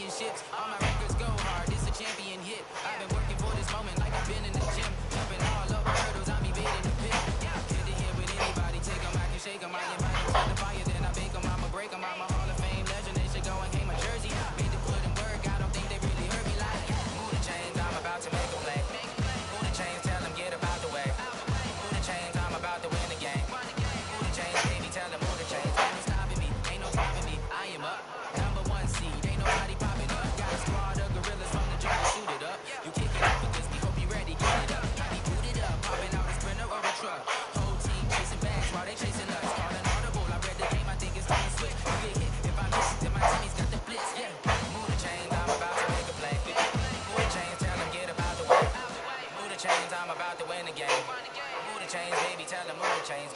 championships. All my records go hard, this a champion hit. I've been working for this moment like I've been in the gym. Jumping all over hurdles, I'm evading the pit. Get it here with anybody, take them, I can shake them. I invite them to the fire, then I bake them. I'ma break them, I'm a Hall of Fame legend. They should go and hang my jersey. Made them put in work, I don't think they really heard me like. Move the chains, I'm about to make a play. Move the chains, tell them get about the way. Move the chains, I'm about to win the game. Move the chains, baby, tell them move the chains. Ain't no stopping me, ain't no stopping me. I am up, #1 seed, ain't nobody popping up. Got a squad of gorillas from the jump, shoot it up. You kick it up because we hope you ready, get it up. I be booted up, popping out a sprinter or a truck. Whole team chasing bags while they chasing us. Calling audible, I read the game, I think it's time to switch. You get hit if I miss, then my teammates got the blitz, yeah. Move the chains, I'm about to make a play. Move the chains, tell them get about the way. Move the chains, I'm about to win the game. Move the chains, baby, tell them move the chains.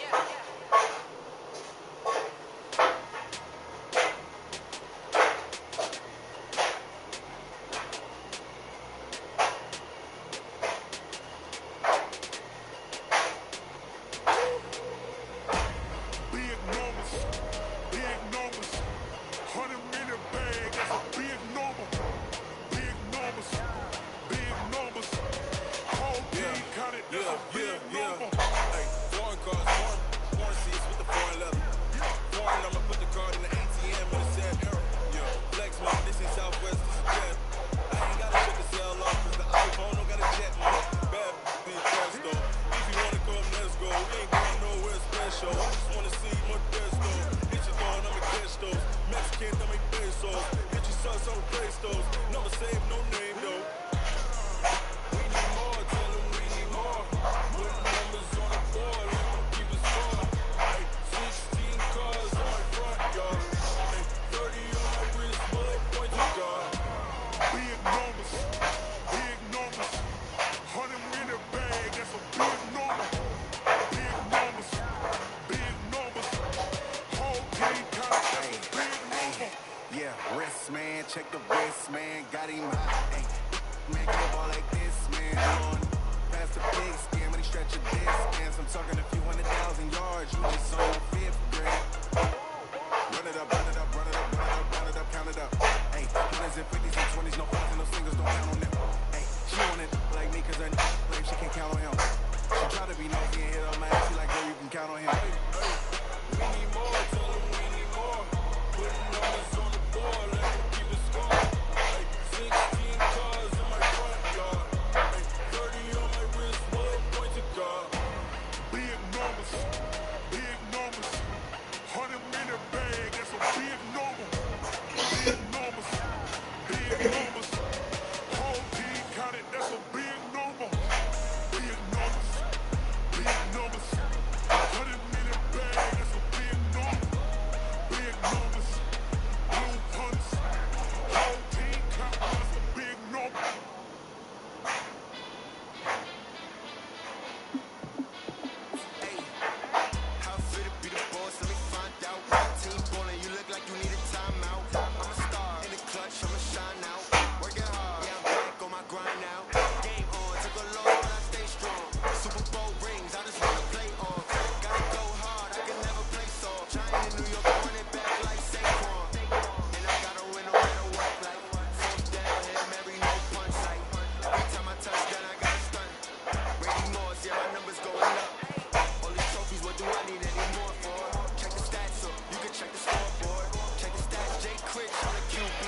Check the wrist, man, got him hot. Ay, man, get a ball like this, man. On past the big scan, when he stretch a distance. I'm talking a few 100,000 yards. You just on the 5th grade. Run it up, run it up, run it up, run it up, run it up, count it up. Hey, 100s and 50s and 20s, no fives and no singles, don't count on them. Hey, she want it like me, cause her like she can't count on him. She try to be nosy and hit on my ass. She like, girl, you can count on him. Hey, we need more, tell them we need more. Putting numbers on the board, let them keep it score. 16 cars in my front yard. 30 on my wrist, bullet point to God. Big numbers, 100 in the bag, that's a big number. Big numbers, whole team count it, that's a big number. Big numbers, 100 in the bag, that's a big number. Big numbers, blue punts, whole team count, that's a big number. Hey, how fit to be the boss? Let me find out. My team ballin', you look like you need a timeout. I'm a star in the clutch, I'ma shine out. Working hard, yeah, I'm back on my grind now. Game on, took a loss, but I stay strong. Super Bowl rings, I just wanna play on. Gotta go hard, I can never play soft. Giant in New York, I run it back like Saquon. And I gotta win no matter what, like fourth down, hit him every no punch, like every time I touch down, I got a stunt. Brady Morse, yeah, my numbers going up. All these trophies, what do I need any more for? Check the stats up, you can check the scoreboard. Check the stats, Jay Critch on the QB.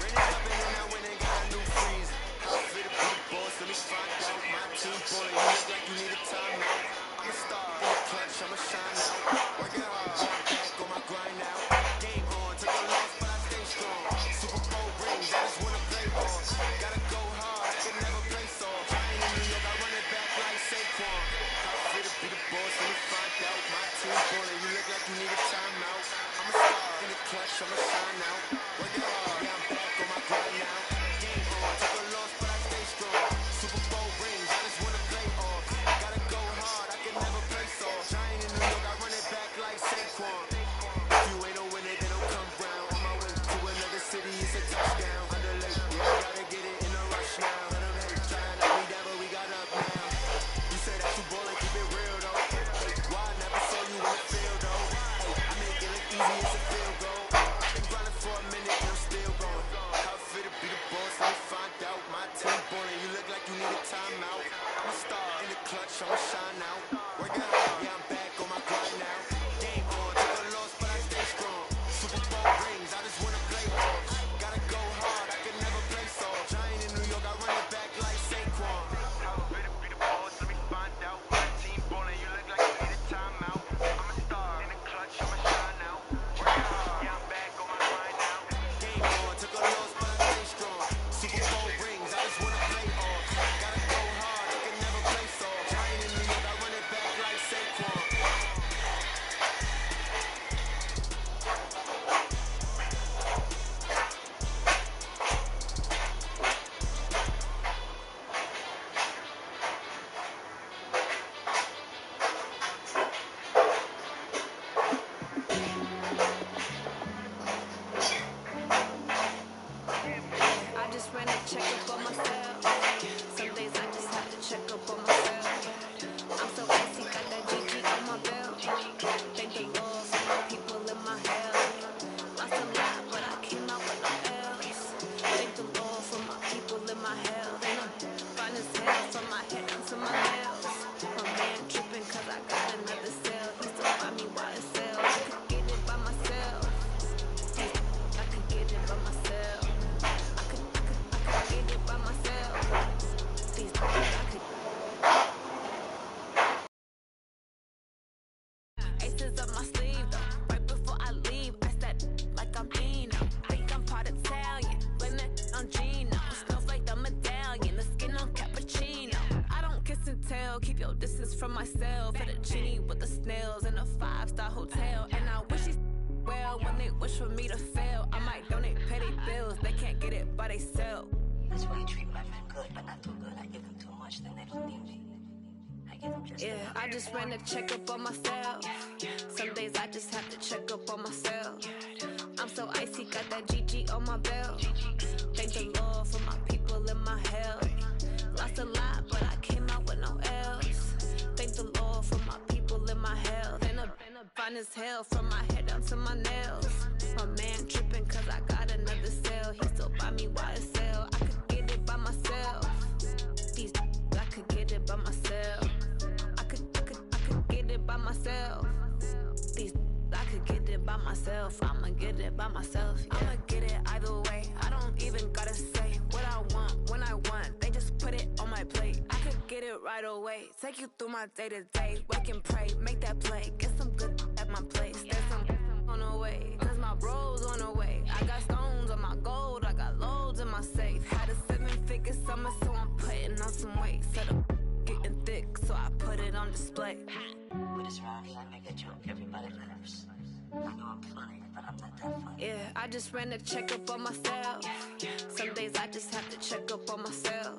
Ran it up and then I went and got a new freeze. How fit to be the boss, let me find out. My team ballin', you look like you need a timeout. I'm a star in the clutch, I'ma shine out. Working hard, back on my grind now. Game on, took a loss, but I stay strong. Super Bowl rings, I just wanna play on. Gotta go hard, I can never play soft. Giant in New York, I run it back like Saquon. How fit to be the boss, let me find out. My team ballin', you look like you need a timeout. I'm a star in the clutch, I'ma shine out. Working hard, yeah, I'm back on my grind now. Game on, took a loss, but I stay strong. Super Bowl rings, I just wanna play off. Gotta go hard, I can never play soft. Giant in New York, I run it back like Saquon. If you ain't no winner, then don't come round. On my way to another city, it's a touchdown. Under late, yeah, I gotta get it in a rush now. Let them hate, trying to knock me down, but we got up now. You say that you ballin', keep it real though. Why I never saw you in the field though? I make it look easy, it's a field goal. Been grinding for a minute and I'm still going. How fit just ran a checkup on myself. Some days I just have to check up on myself. I'm so icy, got that GG on my belt. Thank the Lord for my people in my health. Lost a lot, but I came out with no else. Thank the Lord for my people in my health. And I'm fine as hell from my head down to my nails. My man tripping cause I got another cell. He still buy me YSL. I could get it by myself. I could get it by myself. I could get it by myself. These I could. Aces up my sleeve though. Right before I leave, I said like I'm Eno. Think I'm part Italian. Blame that on Gino. Smells like the medallion. The skin on cappuccino. I don't kiss and tell. Keep your distance from myself. Fettuccine with the snails in a 5-star hotel. And I wish he's well when they wish for me to fail. I might donate petty bills. They can't get it by themselves. That's why you treat my friend good, but not too good. I give them too much, then they don't need me. I give them just enough. I just ran a checkup on myself. Some days I just have to check up on myself. I'm so icy, got that GG on my belt. Thank the Lord for my people in my health. Lost a lot, but I came out with no else. Thank the Lord for my people in my health. And I'm fine as hell from my head down to my nails. My man tripping cause I got another cell. He still buy me YSL. I could get it by myself. These I could get it by myself. I could get it by myself. These I could get it by myself. I'ma get it by myself. Yeah. I'ma get it either way. I don't even gotta say what I want when I want. They just put it on my plate. I could get it right away. Take you through my day to day. Wake and pray, make that play. Get some good at my place. There's some on the way. Cause my bro's on the way. I got stones on my gold. I got loads in my safe. Had a 7-figure summer, so I'm putting on some weight. Set up getting thick, so I put it on display. With this round here, I make a joke, everybody laughs. I know I'm funny, but I'm not that funny. Yeah, I just ran a checkup on myself. Some days I just have to check up on myself.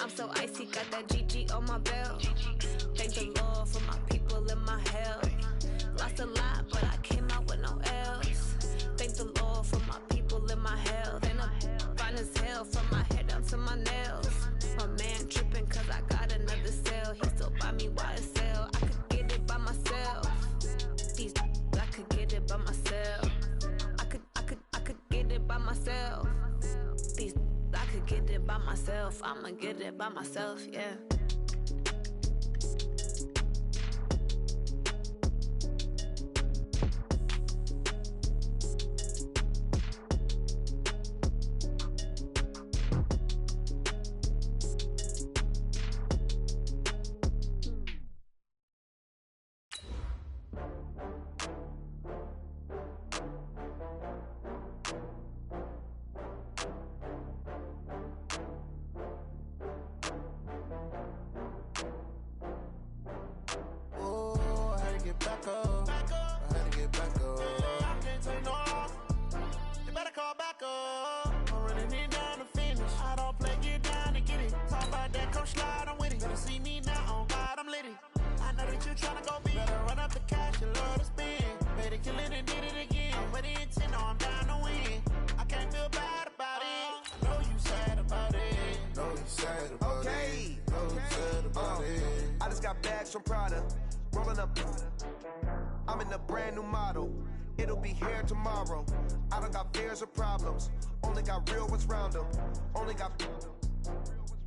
I'm so icy, got that GG on my belt. Thank the Lord for my people in my health. Lost a lot, but I came out with no else. Thank the Lord for my people in my health. And I'm fine as hell from my head down to my nails. My man tripping cause I got another cell. He still buy me YSL. I could get it by myself. These I could get it by myself. I could get it by myself. These I could get it by myself. I'ma get it by myself, yeah. I just got bags from Prada, rolling up. I'm in a brand new model. It'll be here tomorrow. I don't got fears or problems. Only got real ones round them. Only got.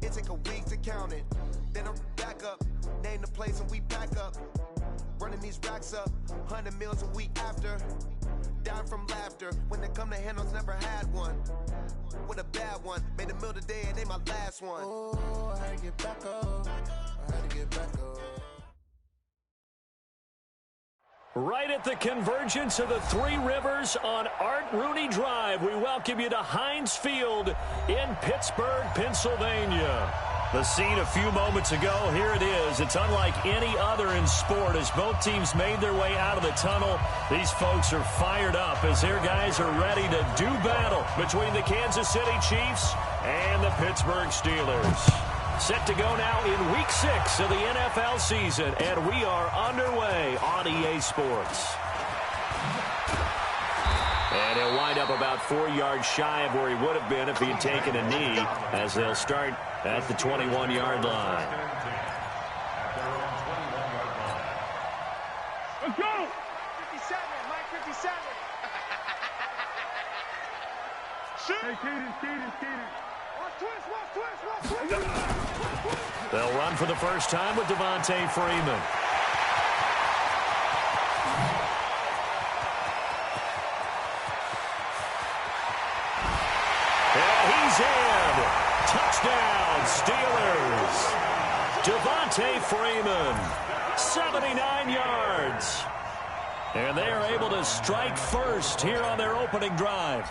It take a week to count it. Then I'm back up. Name the place and we pack up. Running these racks up. 100 meals a week after. Down from laughter. When they come to handles, never had one. With a bad one. Made a meal today and they my last one. Oh, I had to get back up. I had to get back up. Right at the convergence of the Three Rivers on Art Rooney Drive, we welcome you to Heinz Field in Pittsburgh, Pennsylvania. The scene a few moments ago, here it is. It's unlike any other in sport as both teams made their way out of the tunnel. These folks are fired up as their guys are ready to do battle between the Kansas City Chiefs and the Pittsburgh Steelers. Set to go now in Week 6 of the NFL season, and we are underway on EA Sports. And he'll wind up about 4 yards shy of where he would have been if he had taken a knee, as they'll start at the 21-yard line. Let's go! 57, Mike 57. Shoot! Hey, Keaton. Watch twist. They'll run for the first time with Devontae Freeman. And he's in. Touchdown, Steelers. Devontae Freeman, 79 yards. And they are able to strike first here on their opening drive.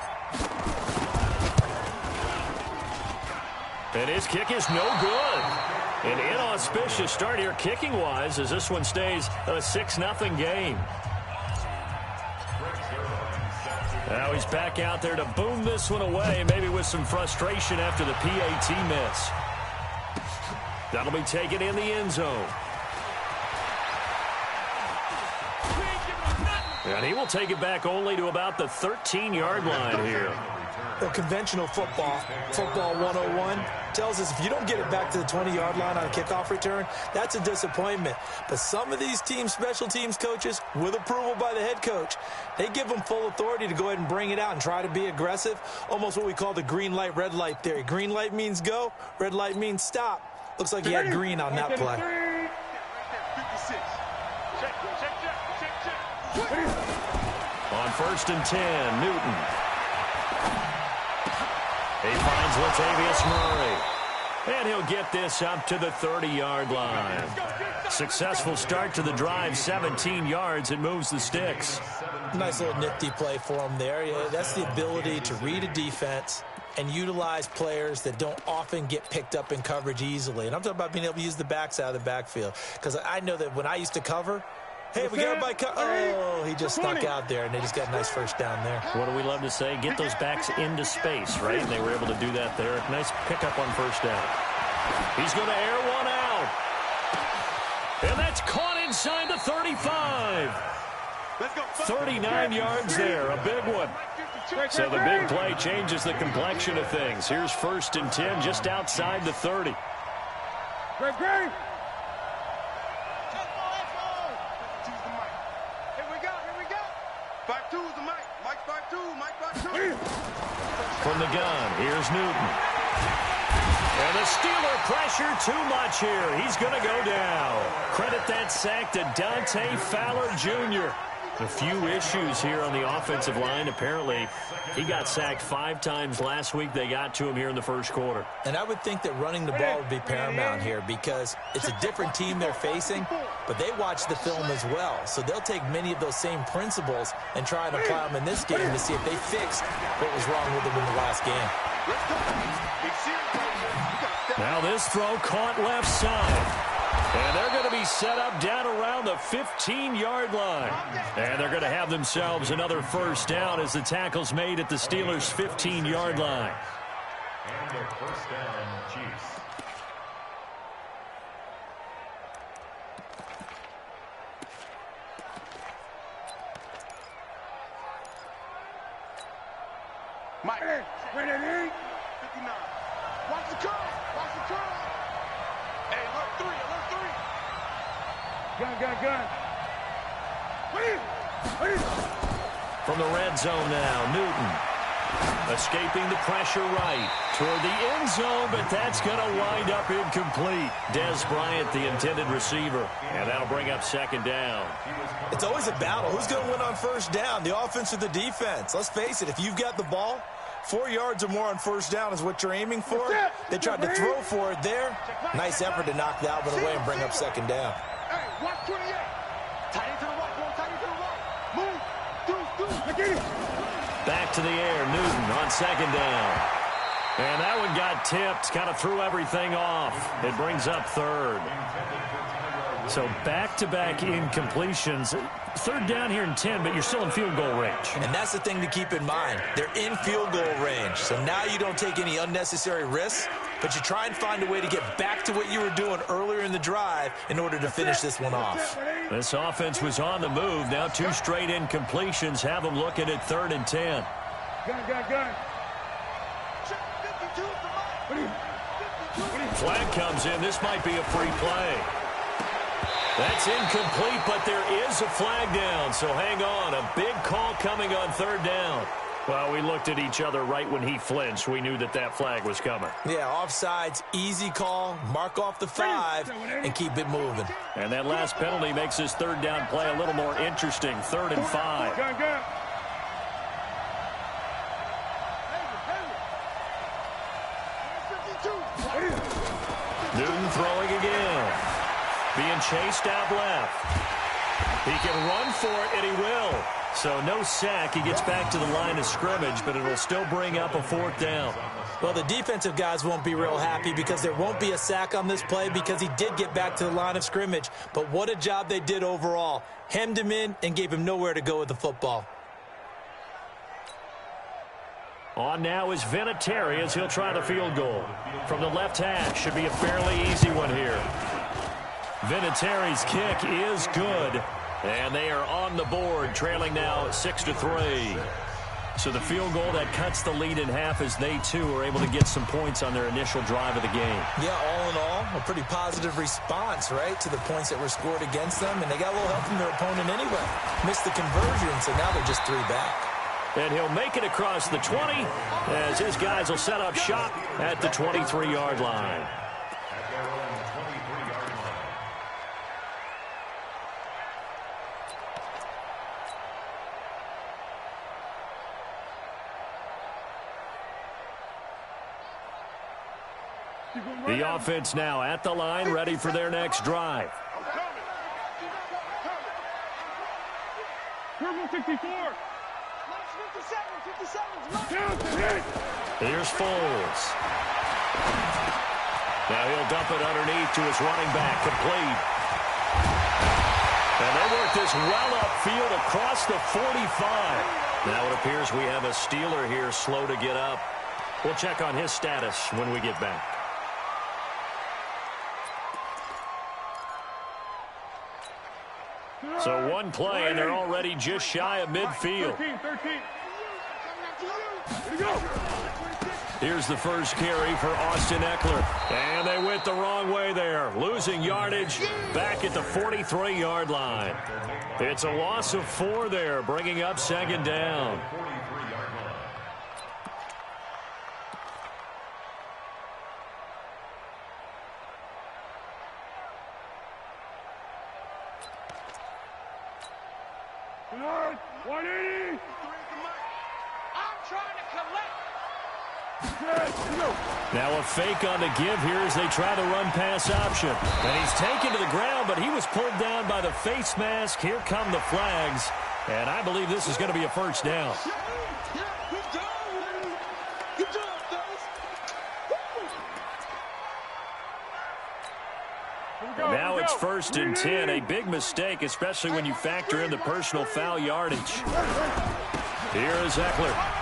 And his kick is no good. An inauspicious start here kicking-wise as this one stays a 6-0 game. Now he's back out there to boom this one away, maybe with some frustration after the PAT miss. That'll be taken in the end zone. And he will take it back only to about the 13-yard line here. Well, conventional football 101, tells us if you don't get it back to the 20-yard line on a kickoff return, that's a disappointment. But some of these special teams coaches, with approval by the head coach, they give them full authority to go ahead and bring it out and try to be aggressive, almost what we call the green light, red light theory. Green light means go, red light means stop. Looks like he had green on that play. On 1st and 10, Newton. He finds Latavius Murray. And he'll get this up to the 30-yard line. Successful start to the drive, 17 yards. It moves the sticks. Nice little nifty play for him there. Yeah, that's the ability to read a defense and utilize players that don't often get picked up in coverage easily. And I'm talking about being able to use the backs out of the backfield. Because I know that when I used to cover, hey, we got by oh, he just snuck out there, and they just got a nice first down there. What do we love to say? Get those backs into space, right? And they were able to do that there. Nice pickup on first down. He's going to air one out. And that's caught inside the 35. 39 yards there, a big one. So the big play changes the complexion of things. Here's 1st and 10 just outside the 30. Great. Here we go. 5-2 is the mic. Mike 5-2. From the gun, here's Newton. And the Steeler pressure too much here. He's going to go down. Credit that sack to Dante Fowler Jr. A few issues here on the offensive line. Apparently, he got sacked 5 times last week. They got to him here in the first quarter. And I would think that running the ball would be paramount here because it's a different team they're facing, but they watch the film as well. So they'll take many of those same principles and try and apply them in this game to see if they fixed what was wrong with them in the last game. Now this throw caught left side. And they're going to be set up down around the 15-yard line. And they're going to have themselves another first down as the tackle's made at the Steelers' 15-yard line. And their first down, Chiefs. Mike, ready to eat? 59. Watch the curl. Hey, alert 3. Gun. From the red zone now, Newton escaping the pressure right toward the end zone, but that's going to wind up incomplete. Dez Bryant, the intended receiver, and that'll bring up 2nd down. It's always a battle. Who's going to win on first down, the offense or the defense? Let's face it, if you've got the ball, 4 yards or more on first down is what you're aiming for. They tried to throw for it there. Nice effort to knock that one away and bring up 2nd down. Hey, watch 28. Tight into the right, boy. Tight into the right. Move. Deuce. Back to the air, Newton on 2nd down. And that one got tipped, kind of threw everything off. It brings up 3rd. So back-to-back incompletions. 3rd down here and 10, but you're still in field goal range. And that's the thing to keep in mind. They're in field goal range. So now you don't take any unnecessary risks. but you try and find a way to get back to what you were doing earlier in the drive in order to finish this one off. This offense was on the move. Now 2 straight incompletions have them looking at 3rd and 10. Gun. Flag comes in. This might be a free play. That's incomplete, but there is a flag down, so hang on. A big call coming on 3rd down. Well, we looked at each other right when he flinched. We knew that that flag was coming. Yeah, offsides, easy call, mark off the 5, and keep it moving. And that last penalty makes this 3rd down play a little more interesting. 3rd and 5. Gun. Newton throwing again. Being chased out left. He can run for it, and he will. So no sack. He gets back to the line of scrimmage, but it'll still bring up a 4th down. Well, the defensive guys won't be real happy because there won't be a sack on this play because he did get back to the line of scrimmage. But what a job they did overall. Hemmed him in and gave him nowhere to go with the football. On now is Vinatieri as he'll try the field goal. From the left hash, should be a fairly easy one here. Vinatieri's kick is good. And they are on the board, trailing now 6-3. So the field goal that cuts the lead in half as they, too, are able to get some points on their initial drive of the game. Yeah, all in all, a pretty positive response, right, to the points that were scored against them. And they got a little help from their opponent anyway. Missed the conversion, so now they're just 3 back. And he'll make it across the 20 as his guys will set up shop at the 23-yard line. The offense now at the line, ready for their next drive. Turbo 64. Here's Foles. Now he'll dump it underneath to his running back, complete. And they work this well upfield across the 45. Now it appears we have a Steeler here slow to get up. We'll check on his status when we get back. So one play, and they're already just shy of midfield. 13. Here's the first carry for Austin Eckler. And they went the wrong way there. Losing yardage back at the 43-yard line. It's a loss of 4 there, bringing up 2nd down. Now a fake on the give here as they try the run-pass option. And he's taken to the ground, but he was pulled down by the face mask. Here come the flags. And I believe this is going to be a 1st down. And now it's 1st and 10. A big mistake, especially when you factor in the personal foul yardage. Here is Eckler.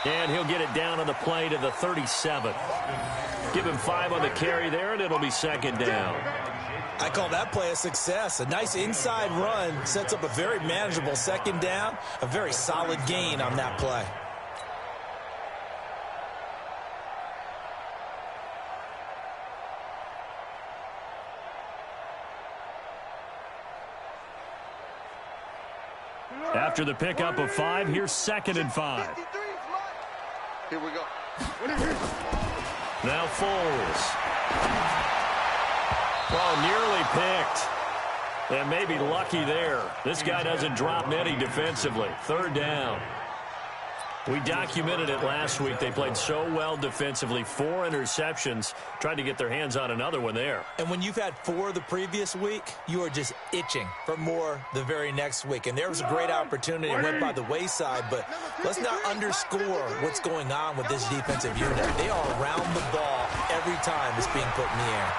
And he'll get it down on the play to the 37. Give him 5 on the carry there, and it'll be 2nd down. I call that play a success. A nice inside run sets up a very manageable 2nd down. A very solid gain on that play. After the pickup of 5, here's 2nd and 5. Here we go. Now Foles. Well, nearly picked. And maybe lucky there. This guy doesn't drop many defensively. 3rd down. We documented it last week. They played so well defensively. 4 interceptions. Tried to get their hands on another one there. And when you've had 4 the previous week, you are just itching for more the very next week. And there was a great opportunity. It went by the wayside. But let's not underscore what's going on with this defensive unit. They are around the ball every time it's being put in the air.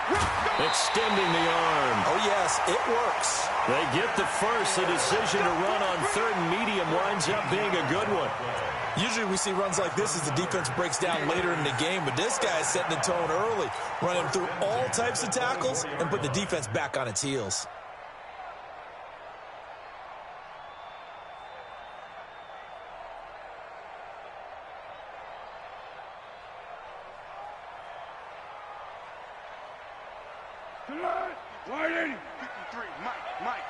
Extending the arm. Oh, yes, it works. They get the first. The decision to run on 3rd and medium winds up being a good one. Usually we see runs like this as the defense breaks down later in the game, but this guy is setting the tone early, running through all types of tackles and put the defense back on its heels. Widen. 53, Mike.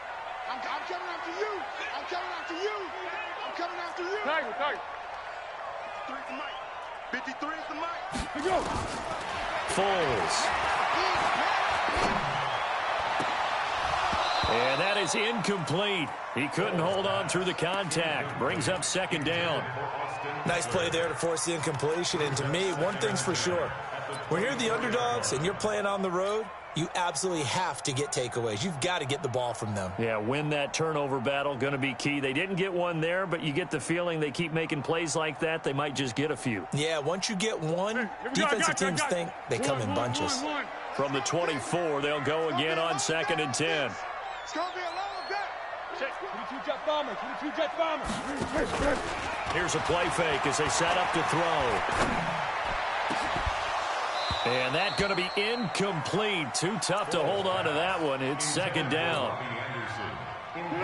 I'm coming after you. I'm coming after you. I'm coming after you. Tiger. 53 is the Mike. 53 is the Mike. Here we go. Foles. And that is incomplete. He couldn't hold on through the contact. Brings up second down. Nice play there to force the incompletion. And to me, one thing's for sure. When you're the underdogs and you're playing on the road, you absolutely have to get takeaways. You've got to get the ball from them. Yeah, win that turnover battle, going to be key. They didn't get one there, but you get the feeling they keep making plays like that, they might just get a few. Yeah, once you get one, defensive teams think they come in bunches. From the 24, they'll go again on 2nd and 10. It's going to be a long day. 22 jet bombers. 22 jet bombers. Here's a play fake as they set up to throw. And that's going to be incomplete. Too tough to hold on to that one. It's second down.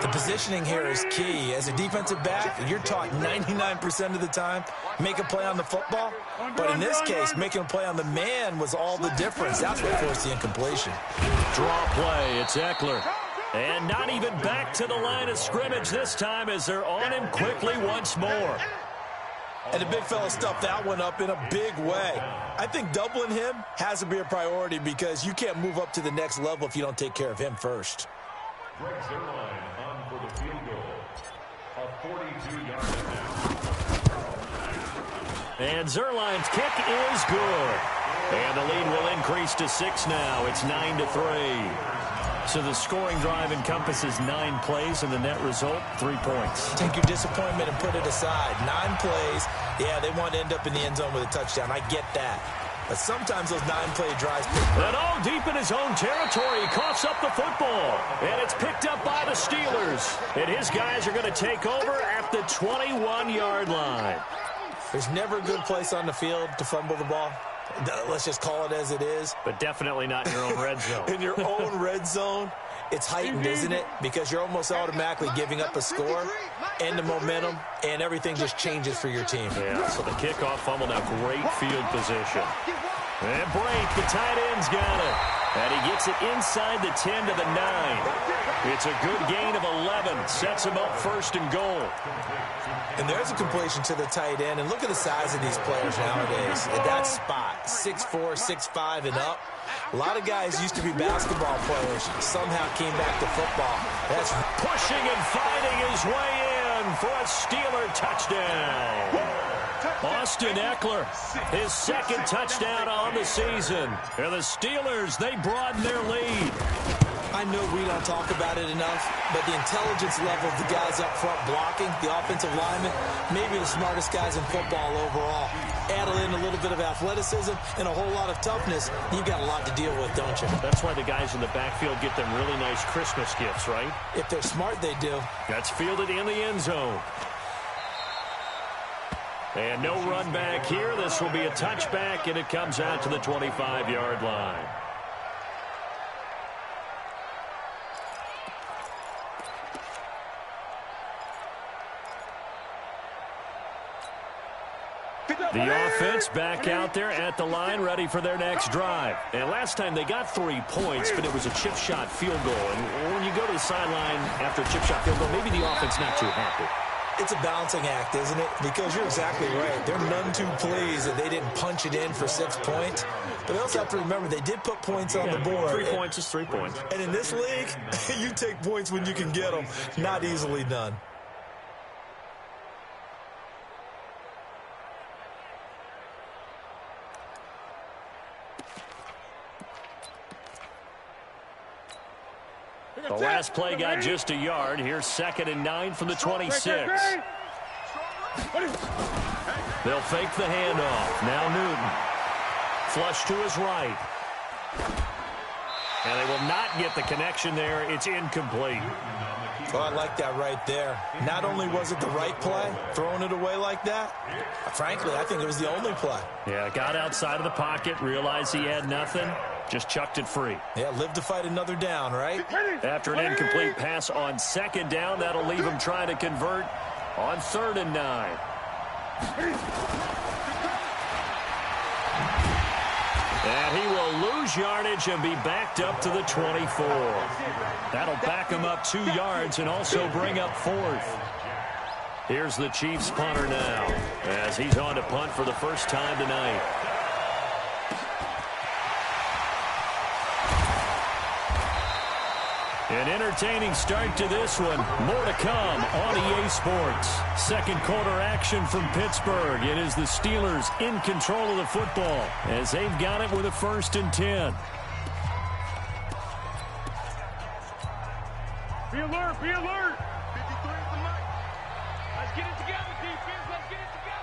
The positioning here is key. As a defensive back, you're taught 99% of the time, make a play on the football. But in this case, making a play on the man was all the difference. That's what forced the incompletion. Draw play. It's Eckler. And not even back to the line of scrimmage this time as they're on him quickly once more. And the big fella stuffed that one up in a big way. I think doubling him has to be a priority because you can't move up to the next level if you don't take care of him first. Greg Zerline on for the field goal. A 42-yard attempt. And Zerline's kick is good. And the lead will increase to 6 now. It's 9-3. So the scoring drive encompasses 9 plays, and the net result, 3 points. Take your disappointment and put it aside. 9 plays. Yeah, they want to end up in the end zone with a touchdown. I get that. But sometimes those 9-play drives... And all deep in his own territory, he coughs up the football. And it's picked up by the Steelers. And his guys are going to take over at the 21-yard line. There's never a good place on the field to fumble the ball. Let's just call it as it is. But definitely not in your own red zone. In your own red zone, it's heightened, isn't it? Because you're almost automatically giving up a score and the momentum, and everything just changes for your team. Yeah, so the kickoff fumble, now great field position. And Brate, the tight end's got it. And he gets it inside the 10 to the 9. It's a good gain of 11. Sets him up first and goal. And there's a completion to the tight end. And look at the size of these players nowadays. At that spot, 6'4", 6'5", and up. A lot of guys used to be basketball players. Somehow came back to football. That's pushing and fighting his way in for a Steeler touchdown. Austin Eckler, his second touchdown on the season. And the Steelers, they broaden their lead. I know we don't talk about it enough, but the intelligence level of the guys up front blocking, the offensive linemen, maybe the smartest guys in football overall. Add in a little bit of athleticism and a whole lot of toughness, you've got a lot to deal with, don't you? That's why the guys in the backfield get them really nice Christmas gifts, right? If they're smart, they do. That's fielded in the end zone. And no run back here. This will be a touchback, and it comes out to the 25-yard line. The offense back out there at the line, ready for their next drive. And last time they got 3 points, but it was a chip shot field goal. And when you go to the sideline after a chip shot field goal, maybe the offense not too happy. It's a balancing act, isn't it? Because you're exactly right. They're none too pleased that they didn't punch it in for 6 points. But they also have to remember they did put points on the board. 3 points is 3 points. And in this league, you take points when you can get them. Not easily done. The last play got just a yard. Here's 2nd and 9 from the 26. They'll fake the handoff. Now Newton. Flush to his right. And they will not get the connection there. It's incomplete. Well, I like that right there. Not only was it the right play, throwing it away like that, frankly, I think it was the only play. Yeah, got outside of the pocket, realized he had nothing, just chucked it free. Yeah, live to fight another down, right? After an incomplete pass on second down, that'll leave him trying to convert on 3rd and 9. And he will lose yardage and be backed up to the 24. That'll back him up 2 yards and also bring up 4th. Here's the Chiefs punter now as he's on to punt for the first time tonight. An entertaining start to this one. More to come on EA Sports. Second quarter action from Pittsburgh. It is the Steelers in control of the football as they've got it with a 1st and 10. Be alert, be alert. 53 is the mic. Let's get it together, defense. Let's get it together.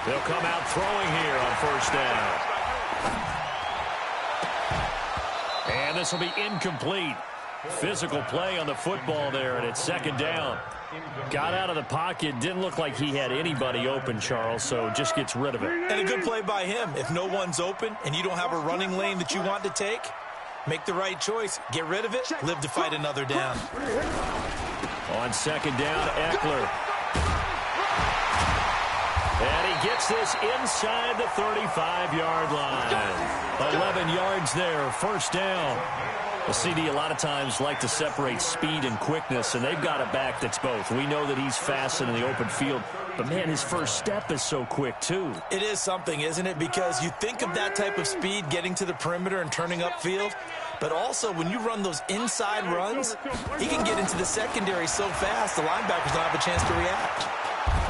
They'll come out throwing here on 1st down. And this will be incomplete. Physical play on the football there, and it's 2nd down. Got out of the pocket. Didn't look like he had anybody open, Charles, so just gets rid of it. And a good play by him. If no one's open and you don't have a running lane that you want to take, make the right choice. Get rid of it. Live to fight another down. On 2nd down, Eckler. And he gets this inside the 35-yard line. 11 yards there, 1st down. The CD a lot of times like to separate speed and quickness, and they've got a back that's both. We know that he's fast in the open field, but, man, his first step is so quick, too. It is something, isn't it? Because you think of that type of speed getting to the perimeter and turning upfield, but also when you run those inside runs, he can get into the secondary so fast the linebackers don't have a chance to react.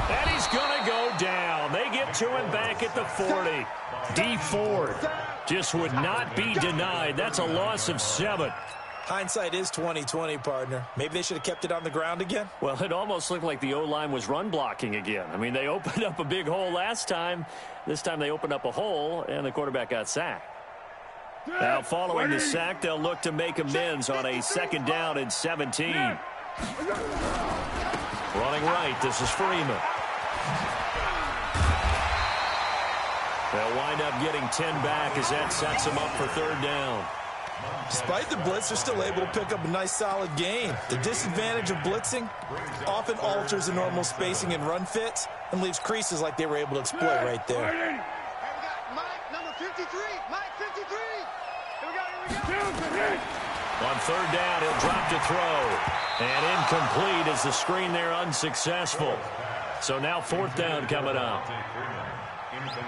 And he's going to go down. They get to him back at the 40. D Ford just would not be denied. That's a loss of 7. Hindsight is 20/20, partner. Maybe they should have kept it on the ground again. Well, it almost looked like the O-line was run blocking again. I mean, they opened up a big hole last time. This time they opened up a hole, and the quarterback got sacked. Now, following the sack, they'll look to make amends on a 2nd down and 17. Running right, this is Freeman. They'll wind up getting 10 back as that sets them up for 3rd down. Despite the blitz, they're still able to pick up a nice, solid gain. The disadvantage of blitzing often alters the normal spacing and run fits and leaves creases like they were able to exploit right there. Hey, we got Mike, number 53. Mike, 53. Here we go. On 3rd down, he'll drop to throw. And incomplete as the screen there unsuccessful. So now 4th down coming up.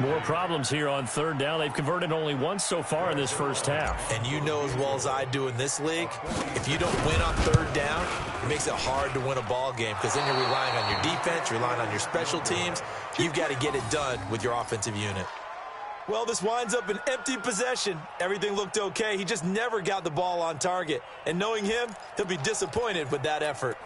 More problems here on 3rd down. They've converted only once so far in this first half. And you know as well as I do in this league, if you don't win on 3rd down, it makes it hard to win a ball game because then you're relying on your defense, you're relying on your special teams. You've got to get it done with your offensive unit. Well, this winds up an empty possession. Everything looked okay. He just never got the ball on target. And knowing him, he'll be disappointed with that effort.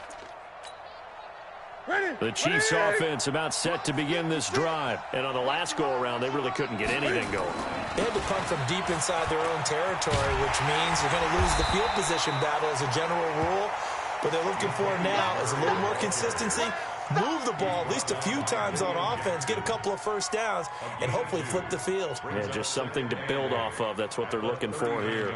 The Chiefs offense about set to begin this drive. And on the last go-around, they really couldn't get anything going. They had to punt from deep inside their own territory, which means they're going to lose the field position battle as a general rule. What they're looking for now is a little more consistency, move the ball at least a few times on offense, get a couple of 1st downs, and hopefully flip the field. Yeah, just something to build off of. That's what they're looking for here.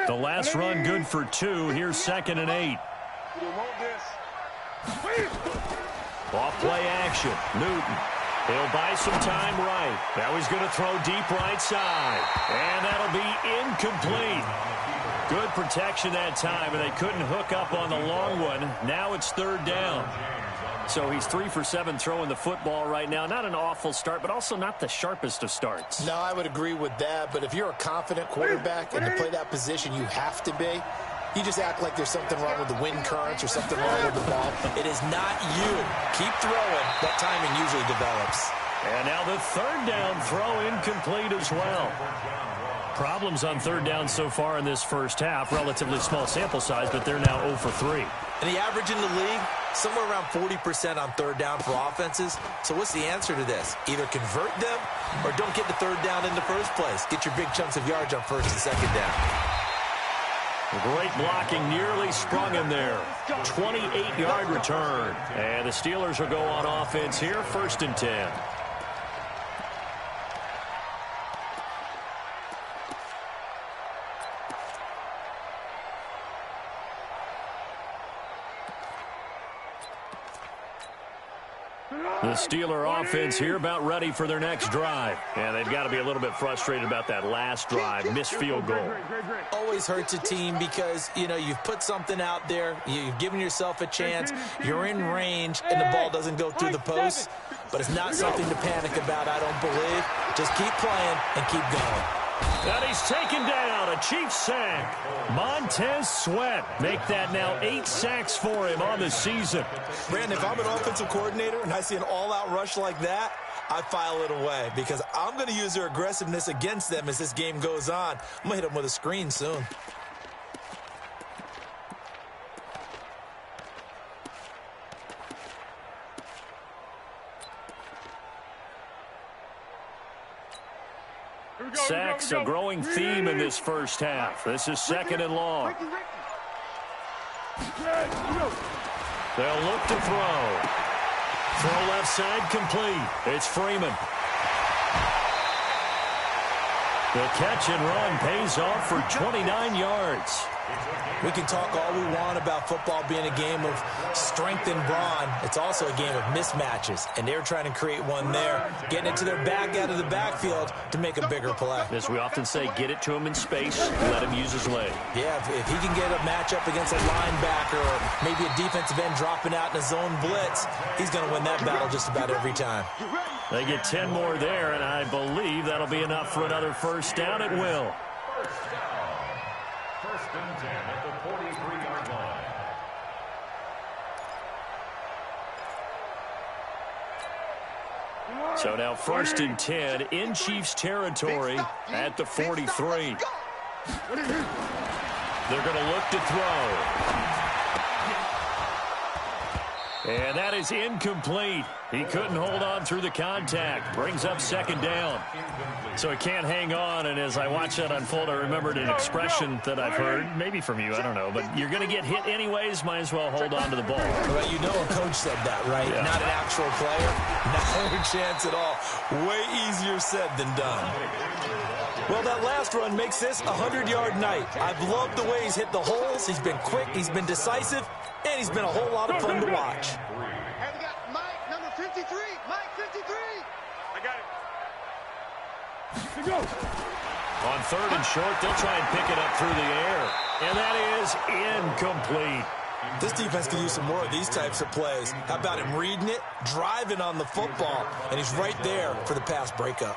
The last run good for 2. Here's 2nd and 8. Off play action. Newton. He'll buy some time right. Now he's going to throw deep right side. And that'll be incomplete. Good protection that time, and they couldn't hook up on the long one. Now it's 3rd down. So he's 3 for 7 throwing the football right now. Not an awful start, but also not the sharpest of starts. No, I would agree with that. But if you're a confident quarterback and to play that position, you have to be. You just act like there's something wrong with the wind currents or something wrong with the ball. It is not you. Keep throwing. That timing usually develops. And now the 3rd down throw incomplete as well. Problems on third down so far in this first half. Relatively small sample size, but they're now 0 for 3. And the average in the league, somewhere around 40% on third down for offenses. So what's the answer to this? Either convert them or don't get the third down in the first place. Get your big chunks of yards on first and second down. Great blocking, nearly sprung in there. 28-yard return. And the Steelers will go on offense here, 1st and 10. The Steeler offense here about ready for their next drive. And they've got to be a little bit frustrated about that last drive, missed field goal. Always hurts a team because, you know, you've put something out there, you've given yourself a chance, you're in range, and the ball doesn't go through the post. But it's not something to panic about, I don't believe. Just keep playing and keep going. And he's taken down, a Chiefs sack. Montez Sweat make that now 8 sacks for him on the season. Brandon, if I'm an offensive coordinator and I see an all-out rush like that, I file it away because I'm going to use their aggressiveness against them as this game goes on. I'm going to hit them with a screen soon. Sacks, a growing theme in this first half. This is 2nd and long. They'll look to throw. Throw left side complete. It's Freeman. The catch and run pays off for 29 yards. We can talk all we want about football being a game of strength and brawn. It's also a game of mismatches, and they're trying to create one there, getting it to their back out of the backfield to make a bigger play. As we often say, get it to him in space, let him use his leg. Yeah, if he can get a matchup against a linebacker or maybe a defensive end dropping out in a zone blitz, he's going to win that battle just about every time. They get 10 more there, and I believe that'll be enough for another first down. It will. First and 10 at the 43-yard line. So now 1st and 10 in Chiefs territory at the 43. They're going to look to throw. And that is incomplete. He couldn't hold on through the contact. Brings up 2nd down. So he can't hang on, and as I watch that unfold, I remembered an expression that I've heard, maybe from you, I don't know, but you're going to get hit anyways, might as well hold on to the ball. Well, you know a coach said that, right? Yeah. Not an actual player. Not a chance at all. Way easier said than done. Well, that last run makes this a 100-yard night. I've loved the way he's hit the holes. He's been quick, he's been decisive, and he's been a whole lot of fun to watch. And we got Mike, number 53. Mike, 53. I got it. Go. On 3rd and short, they'll try and pick it up through the air. And that is incomplete. This defense can use some more of these types of plays. How about him reading it, driving on the football, and he's right there for the pass breakup.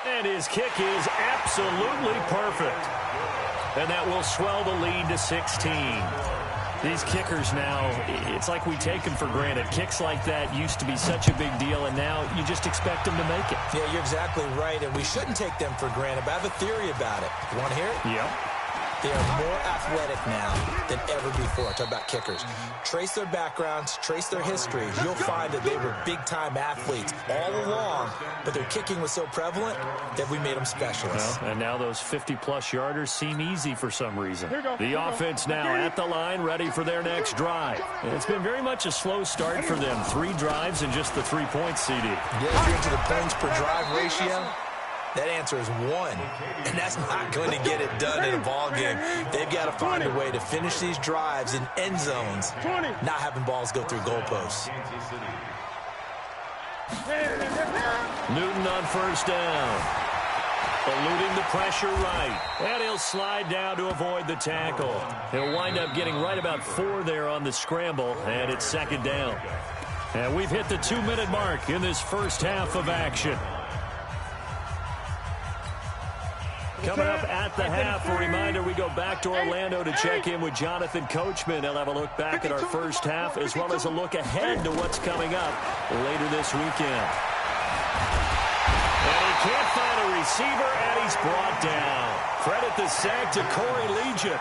And his kick is absolutely perfect. And that will swell the lead to 16. These kickers now, it's like we take them for granted. Kicks like that used to be such a big deal, and now you just expect them to make it. Yeah, you're exactly right, and we shouldn't take them for granted, but I have a theory about it. You want to hear it? Yep. They are more athletic now than ever before. Talk about kickers. Trace their backgrounds, trace their history. You'll find that they were big-time athletes all along, but their kicking was so prevalent that we made them specialists. Well, and now those 50-plus yarders seem easy for some reason. The offense now at the line, ready for their next drive. And it's been very much a slow start for them. 3 drives and just the 3 points, CD. Yeah, if you're into the points per drive ratio, that answer is 1, and that's not going to get it done in a ball game. They've got to find a way to finish these drives in end zones, not having balls go through goalposts. Newton on 1st down. Eluding the pressure right. And he'll slide down to avoid the tackle. He'll wind up getting right about 4 there on the scramble, and it's 2nd down. And we've hit the 2-minute mark in this first half of action. Coming up at the half, a reminder, we go back to Orlando to check in with Jonathan Coachman. He'll have a look back at our first half as well as a look ahead to what's coming up later this weekend. And he can't find a receiver, and he's brought down. Credit the sack to Corey Legion.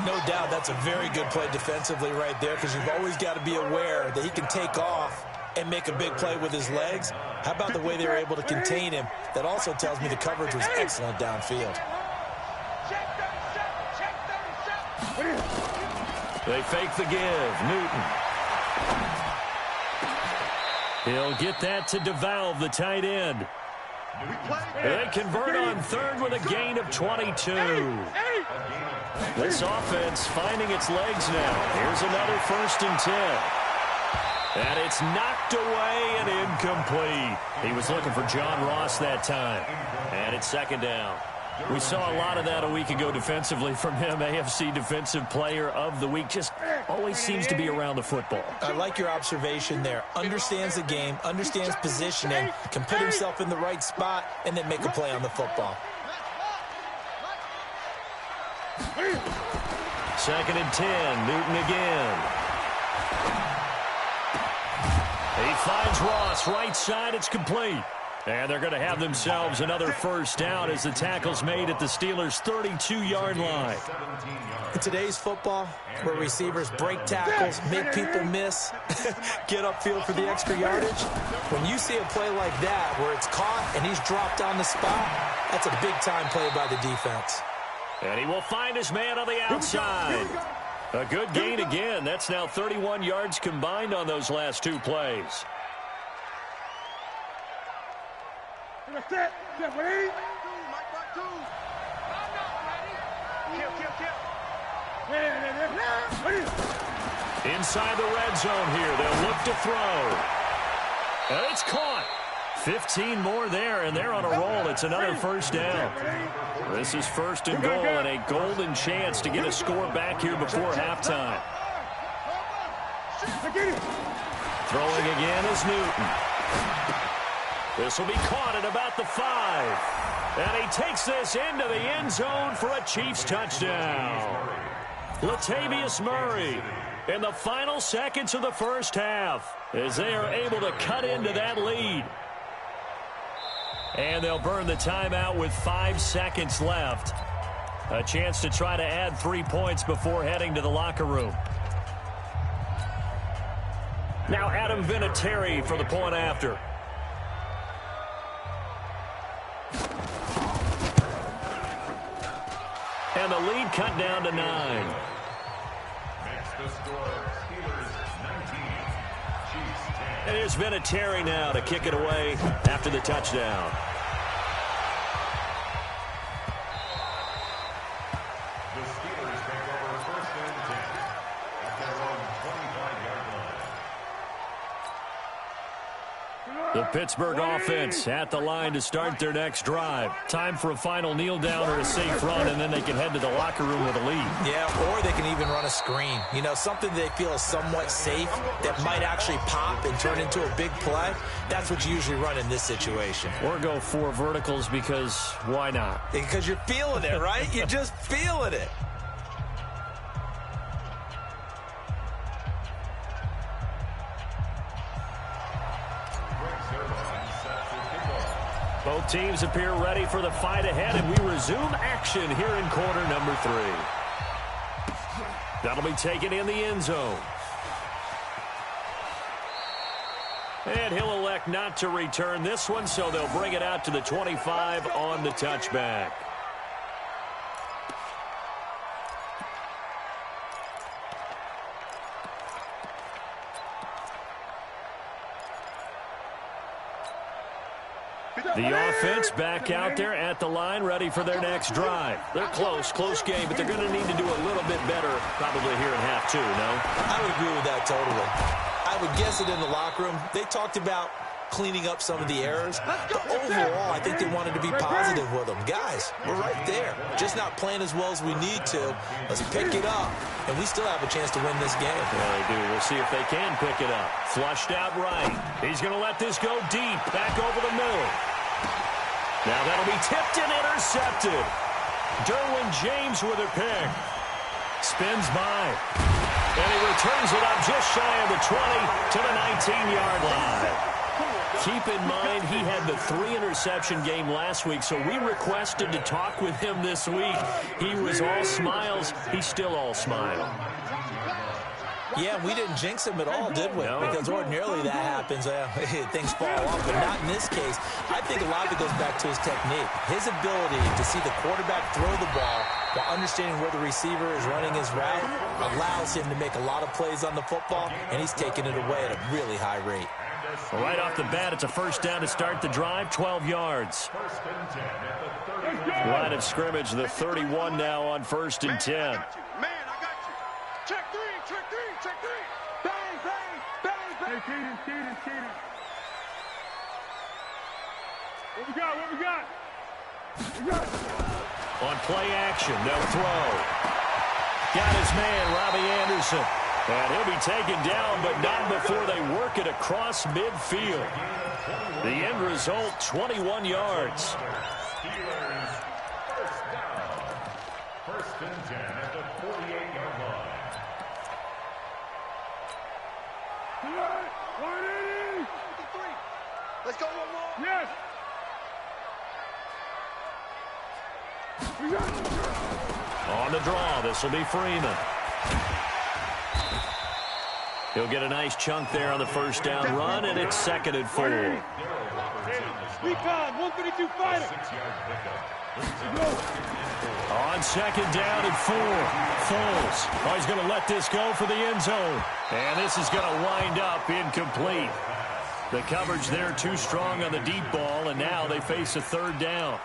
No doubt that's a very good play defensively right there, because you've always got to be aware that he can take off and make a big play with his legs. How about the way they were able to contain him? That also tells me the coverage was excellent downfield. They fake the give. Newton. He'll get that to DeValve, the tight end. They convert on third with a gain of 22. This offense finding its legs now. Here's another 1st and 10. And it's knocked away and incomplete. He was looking for John Ross that time. And it's 2nd down. We saw a lot of that a week ago defensively from him. AFC Defensive Player of the Week. Just always seems to be around the football. I like your observation there. Understands the game, understands positioning, can put himself in the right spot, and then make a play on the football. 2nd and 10. Newton again. He finds Ross right side. It's complete. And they're going to have themselves another 1st down as the tackle's made at the Steelers' 32-yard line. In today's football, where receivers break tackles, make people miss, get upfield for the extra yardage, when you see a play like that where it's caught and he's dropped on the spot, that's a big-time play by the defense. And he will find his man on the outside. A good gain again. That's now 31 yards combined on those last 2 plays. Inside the red zone here. They'll look to throw. And it's caught. 15 more there, and they're on a roll. It's another 1st down. This is 1st and goal, and a golden chance to get a score back here before halftime. Throwing again is Newton. This will be caught at about the 5. And he takes this into the end zone for a Chiefs touchdown. Latavius Murray in the final seconds of the 1st half as they are able to cut into that lead. And they'll burn the timeout with 5 seconds left. A chance to try to add 3 points before heading to the locker room. Now Adam Vinatieri for the point after. And the lead cut down to 9. Makes the score Steelers 19, Chiefs 10. And here's Vinatieri now to kick it away after the touchdown. The Steelers take over 1st and 10 at their own 25-yard line. The Pittsburgh offense at the line to start their next drive. Time for a final kneel down or a safe run, and then they can head to the locker room with a lead. Yeah, or they can even run a screen. You know, something they feel is somewhat safe that might actually pop and turn into a big play. That's what you usually run in this situation. Or go 4 verticals because why not? Because you're feeling it, right? You're just feeling it. Both teams appear ready for the fight ahead, and we resume action here in quarter number 3. That'll be taken in the end zone. And he'll elect not to return this one, so they'll bring it out to the 25 on the touchback. The offense back out there at the line, ready for their next drive. They're close game, but they're going to need to do a little bit better probably here in half 2, no? I would agree with that totally. I would guess it in the locker room. They talked about cleaning up some of the errors, but overall, I think they wanted to be positive with them. Guys, we're right there. Just not playing as well as we need to. Let's pick it up, and we still have a chance to win this game. Yeah, they do. We'll see if they can pick it up. Flushed out right. He's going to let this go deep, back over the middle. Now that'll be tipped and intercepted. Derwin James with a pick. Spins by. And he returns it up just shy of the 20 to the 19-yard line. Keep in mind, he had the 3-interception game last week, so we requested to talk with him this week. He was all smiles. He's still all smile. Yeah, we didn't jinx him at all, did we? No. Because ordinarily that happens. Things fall off, but not in this case. I think a lot of it goes back to his technique. His ability to see the quarterback throw the ball while understanding where the receiver is running his route allows him to make a lot of plays on the football, and he's taking it away at a really high rate. Well, right off the bat, it's a first down to start the drive, 12 yards. Line of scrimmage, the 31 now on 1st and 10. Man, I got you. Check three, check three, check three. Bang, bang, bang, bang. Hey, Keaton. What we got? On play action, they'll throw. Got his man, Robbie Anderson. And he'll be taken down, but not before they work it across midfield. The end result, 21 yards. Steelers first down. 1st and 10 at the 48-yard line. 183. Let's go one more. Yes. On the draw, this will be Freeman. He'll get a nice chunk there on the first down run, and it's 2nd and 4. Recon, 132 fighter. On 2nd down and 4. Foles. Oh, he's going to let this go for the end zone. And this is going to wind up incomplete. The coverage there too strong on the deep ball, and now they face a 3rd down.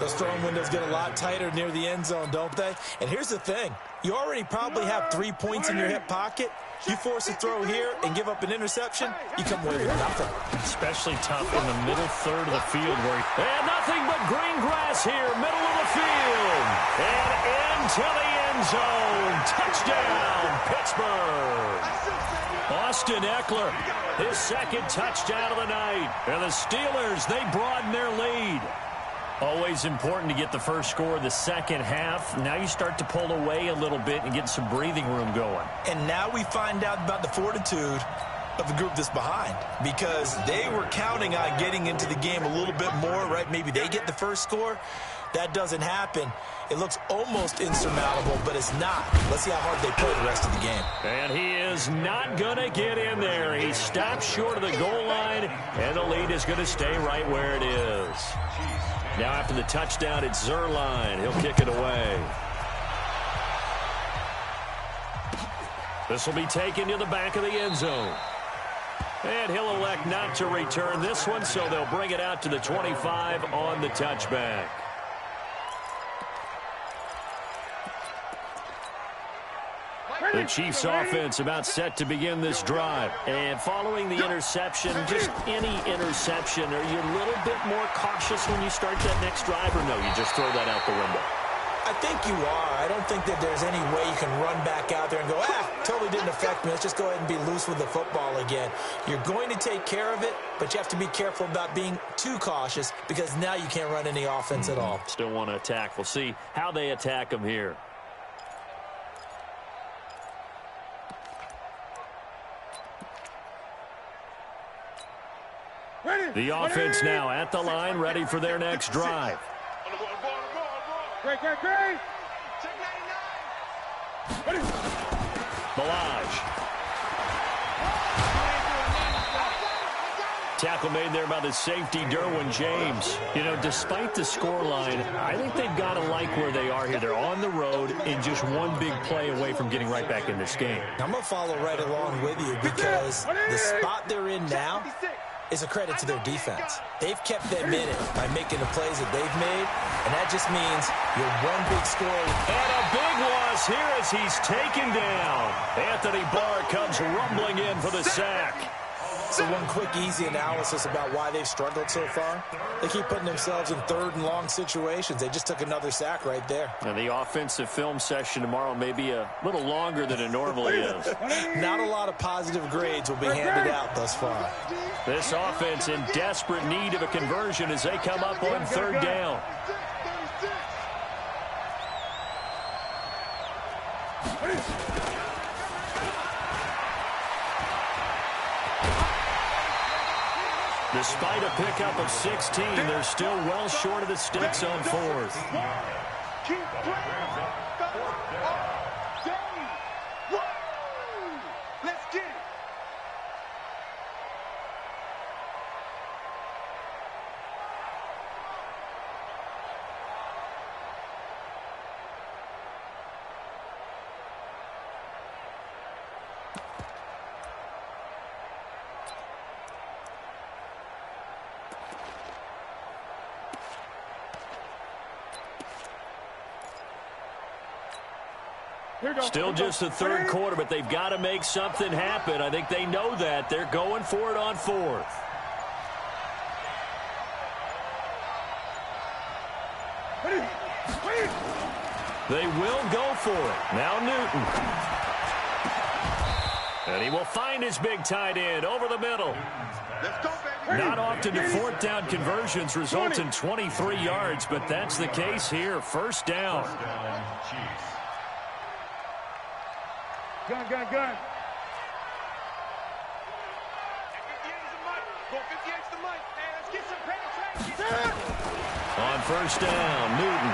Those throwing windows get a lot tighter near the end zone, don't they? And here's the thing. You already probably have 3 points in your hip pocket. You force a throw here and give up an interception, you come away with nothing. Especially tough in the middle third of the field. And nothing but green grass here, middle of the field. And into the end zone. Touchdown, Pittsburgh. Austin Eckler, his 2nd touchdown of the night. And the Steelers, they broaden their lead. Always important to get the first score of the second half. Now you start to pull away a little bit and get some breathing room going. And now we find out about the fortitude of the group that's behind, because they were counting on getting into the game a little bit more, right? Maybe they get the first score. That doesn't happen. It looks almost insurmountable, but it's not. Let's see how hard they play the rest of the game. And he is not going to get in there. He stops short of the goal line, and the lead is going to stay right where it is. Now after the touchdown, it's Zerline. He'll kick it away. This will be taken to the back of the end zone. And he'll elect not to return this one, so they'll bring it out to the 25 on the touchback. The Chiefs offense about set to begin this drive. And following the interception, just any interception, are you a little bit more cautious when you start that next drive, or no, you just throw that out the window? I think you are. I don't think that there's any way you can run back out there and go, totally didn't affect me. Let's just go ahead and be loose with the football again. You're going to take care of it, but you have to be careful about being too cautious, because now you can't run any offense at all. Still want to attack. We'll see how they attack them here. The offense now at the line, ready for their next drive. Great. Check 99. Balaj. Tackle made there by the safety, Derwin James. You know, despite the scoreline, I think they've got to like where they are here. They're on the road and just one big play away from getting right back in this game. I'm going to follow right along with you, because the spot they're in now is a credit to their defense. They've kept them in it by making the plays that they've made, and that just means you're one big score. And a big loss here as he's taken down. Anthony Barr comes rumbling in for the sack. So one quick, easy analysis about why they've struggled so far. They keep putting themselves in 3rd and long situations. They just took another sack right there. And the offensive film session tomorrow may be a little longer than it normally is. Not a lot of positive grades will be handed out thus far. This offense in desperate need of a conversion as they come up on 3rd down. Despite a pickup of 16, they're still well short of the sticks on fourth. Keep playing. Let's get it. Still just the third quarter, but they've got to make something happen. I think they know that. They're going for it on fourth. They will go for it. Now Newton. And he will find his big tight end over the middle. Let's go, baby. Not often do fourth down conversions result in 23 yards, but that's the case here. First down. Gun. 58's the mic. Hey, let's get some penetration. On first down, Newton.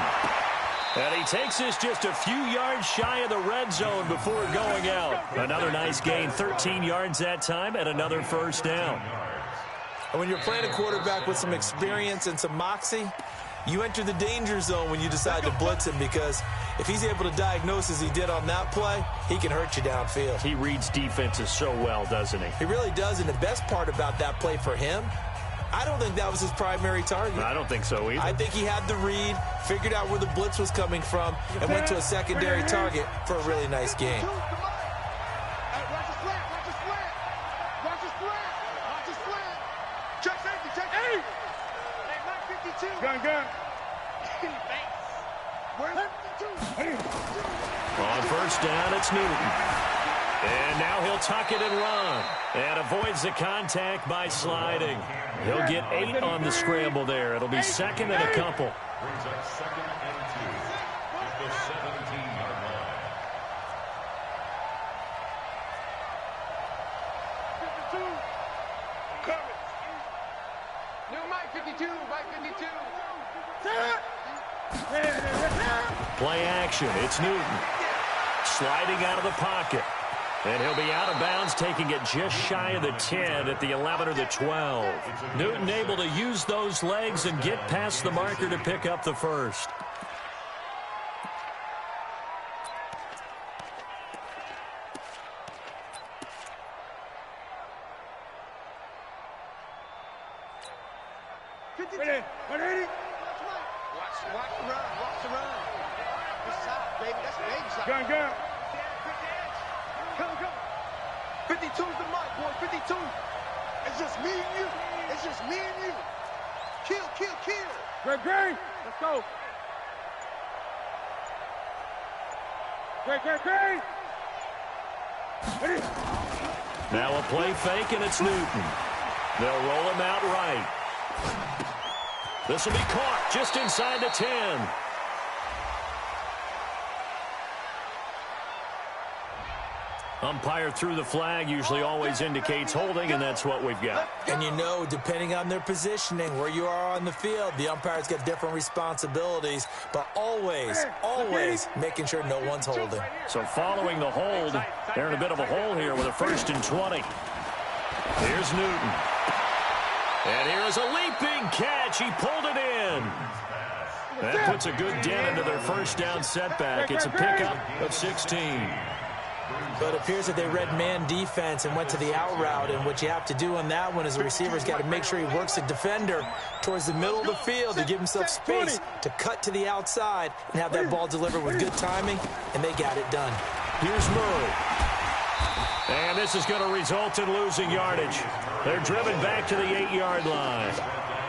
And he takes this just a few yards shy of the red zone before going out. Another nice gain, 13 yards that time, and another first down. And when you're playing a quarterback with some experience and some moxie, you enter the danger zone when you decide to blitz him, because if he's able to diagnose as he did on that play, he can hurt you downfield. He reads defenses so well, doesn't he? He really does, and the best part about that play for him, I don't think that was his primary target. I don't think so either. I think he had the read, figured out where the blitz was coming from, and went to a secondary target for a really nice game. Gun. On first down, it's Newton. And now he'll tuck it and run. And avoids the contact by sliding. He'll get 8 on the scramble there. It'll be second and a couple. Brings up second and 2 at the 17-yard line. 52. Coming. New Mike 52. Mike 52. Play action. It's Newton. Sliding out of the pocket. And he'll be out of bounds, taking it just shy of the 10 at the 11 or the 12. Newton able to use those legs and get past the marker to pick up the first. Watch the run. This side, baby. That's baby side. Gun. Come. 52's the mic, boy. 52. It's just me and you. It's just me and you. Kill. Great. Let's go. Great. Now a play fake, and it's Newton. They'll roll him out right. This will be caught just inside the 10. Umpire threw the flag, usually always indicates holding, and that's what we've got. And you know, depending on their positioning, where you are on the field, the umpire's got different responsibilities, but always making sure no one's holding. So following the hold, they're in a bit of a hole here with a 1st and 20. Here's Newton. And here is a leaping catch. He pulled it in. That puts a good dent into their first down setback. It's a pickup of 16. But it appears that they read man defense and went to the out route, and what you have to do on that one is the receiver's got to make sure he works the defender towards the middle of the field to give himself space to cut to the outside and have that ball delivered with good timing, and they got it done. Here's Murray. And this is going to result in losing yardage. They're driven back to the 8-yard line.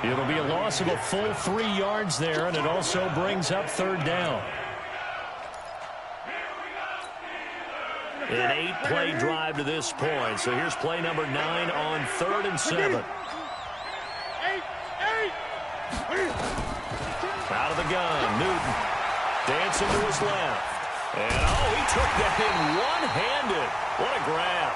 It'll be a loss of a full 3 yards there, and it also brings up 3rd down. An 8-play drive to this point. So here's play number 9 on 3rd and 7. Out of the gun, Newton dancing to his left. And, oh, he took that in one-handed. What a grab.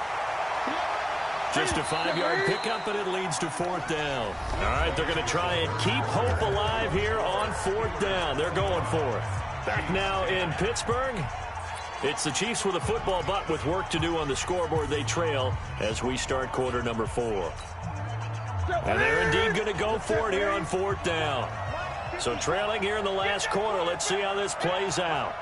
Just a 5-yard pickup, and it leads to 4th down. All right, they're going to try and keep hope alive here on 4th down. They're going for it. Back now in Pittsburgh. It's the Chiefs with a football, but with work to do on the scoreboard. They trail as we start quarter number 4. And they're indeed going to go for it here on 4th down. So trailing here in the last quarter. Let's see how this plays out.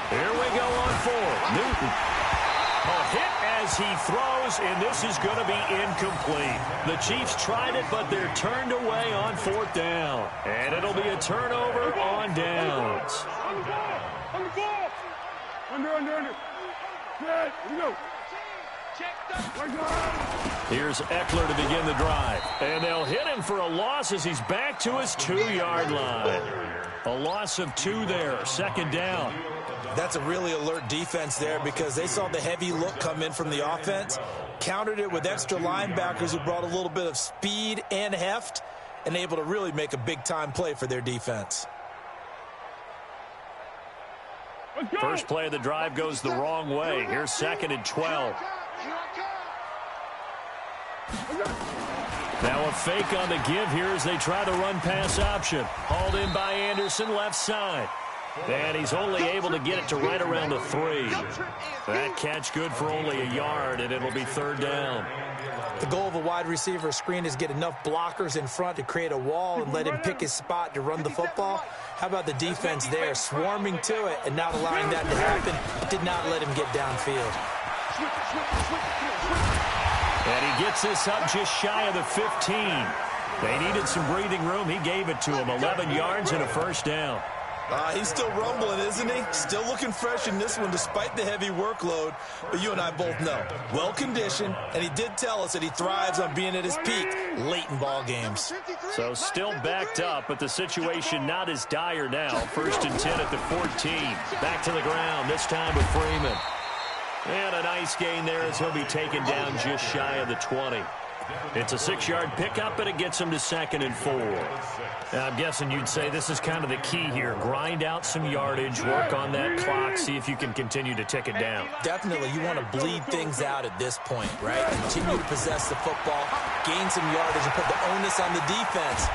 Here we go on 4th. Newton. A hit as he throws, and this is going to be incomplete. The Chiefs tried it, but they're turned away on 4th down. And it'll be a turnover on downs. On the ball. Under. Good. Here we go. Here's Eckler to begin the drive. And they'll hit him for a loss as he's back to his 2-yard line. A loss of 2 there, 2nd down. That's a really alert defense there because they saw the heavy look come in from the offense, countered it with extra linebackers who brought a little bit of speed and heft, and able to really make a big-time play for their defense. First play of the drive goes the wrong way. Here's 2nd and 12. Now a fake on the give here as they try to run pass option. Hauled in by Anderson, left side. And he's only able to get it to right around the 3. That catch good for only a yard, and it'll be 3rd down. The goal of a wide receiver screen is get enough blockers in front to create a wall and let him pick his spot to run the football. How about the defense there, swarming to it and not allowing that to happen? Did not let him get downfield. And he gets this up just shy of the 15. They needed some breathing room. He gave it to him. 11 yards and a 1st down. He's still rumbling, isn't he? Still looking fresh in this one despite the heavy workload. But you and I both know, well-conditioned, and he did tell us that he thrives on being at his peak late in ball games. So still backed up, but the situation not as dire now. 1st and 10 at the 14. Back to the ground, this time with Freeman. And a nice gain there as he'll be taken down just shy of the 20. It's a 6-yard pickup, and it gets him to 2nd and 4. Now, I'm guessing you'd say this is kind of the key here. Grind out some yardage, work on that clock, see if you can continue to tick it down. Definitely, you want to bleed things out at this point, right? Continue to possess the football, gain some yardage, and put the onus on the defense.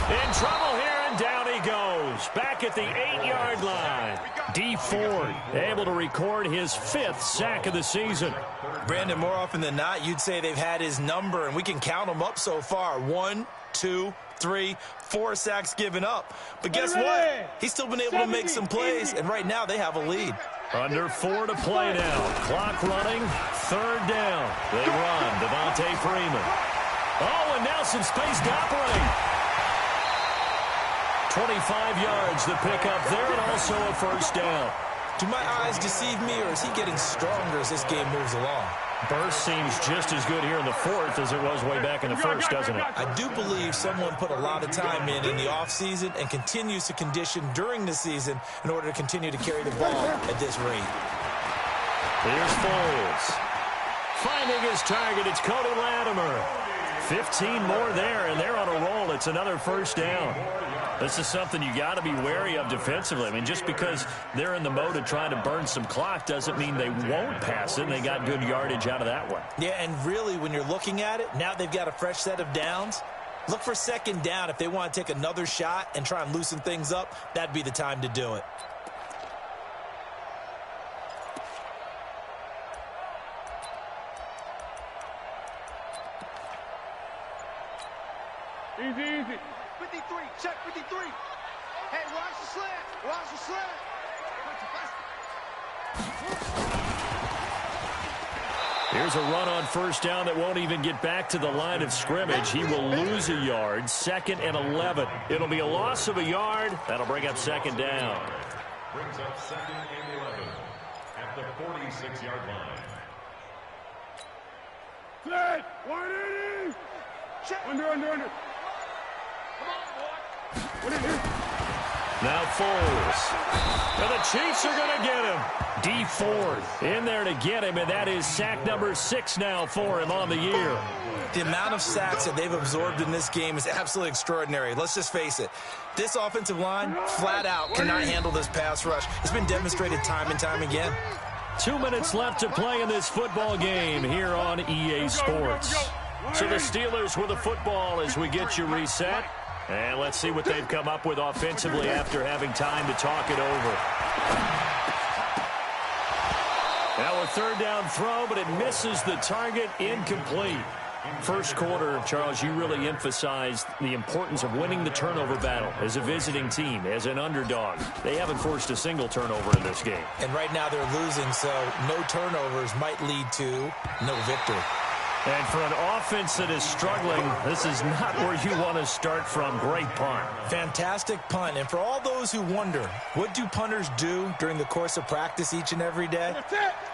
In trouble here, and down he goes. Back at the 8-yard line. D. Ford able to record his 5th sack of the season. Brandon, more often than not, you'd say they've had his number, and we can count them up so far. 1, 2, 3, 4 sacks given up. But guess what? He's still been able to make some plays, and right now they have a lead. Under 4 to play now. Clock running. 3rd down. They run. Devontae Freeman. Oh, and now some space to operate. 25 yards the pickup there, and also a 1st down. Do my eyes deceive me, or is he getting stronger as this game moves along? Burst seems just as good here in the 4th as it was way back in the 1st, doesn't it? I do believe someone put a lot of time in the offseason and continues to condition during the season in order to continue to carry the ball at this rate. Here's Foles. Finding his target, it's Cody Latimer. 15 more there, and they're on a roll. It's another 1st down. This is something you got to be wary of defensively. I mean, just because they're in the mode of trying to burn some clock doesn't mean they won't pass it. They got good yardage out of that one. Yeah, and really, when you're looking at it, now they've got a fresh set of downs. Look for 2nd down. If they want to take another shot and try and loosen things up, that'd be the time to do it. Easy. 53, check 53. Hey, watch the slant. Watch the slant. Here's a run on 1st down that won't even get back to the line of scrimmage. He will lose a yard. 2nd and 11. It'll be a loss of a yard. That'll bring up 2nd down. Brings up 2nd and 11 at the 46-yard line. Set. 180. Check. Under. Now Foles. And the Chiefs are going to get him. D Ford in there to get him, and that is sack number 6 now for him on the year. The amount of sacks that they've absorbed in this game is absolutely extraordinary. Let's just face it. This offensive line, flat out, cannot handle this pass rush. It's been demonstrated time and time again. 2 minutes left to play in this football game here on EA Sports. So the Steelers with the football as we get you reset. And let's see what they've come up with offensively after having time to talk it over. Now a third down throw, but it misses the target, incomplete. First quarter, Charles, you really emphasized the importance of winning the turnover battle as a visiting team, as an underdog. They haven't forced a single turnover in this game. And right now they're losing, so no turnovers might lead to no victory. And for an offense that is struggling, this is not where you want to start from. Great punt. Fantastic punt. And for all those who wonder, what do punters do during the course of practice each and every day?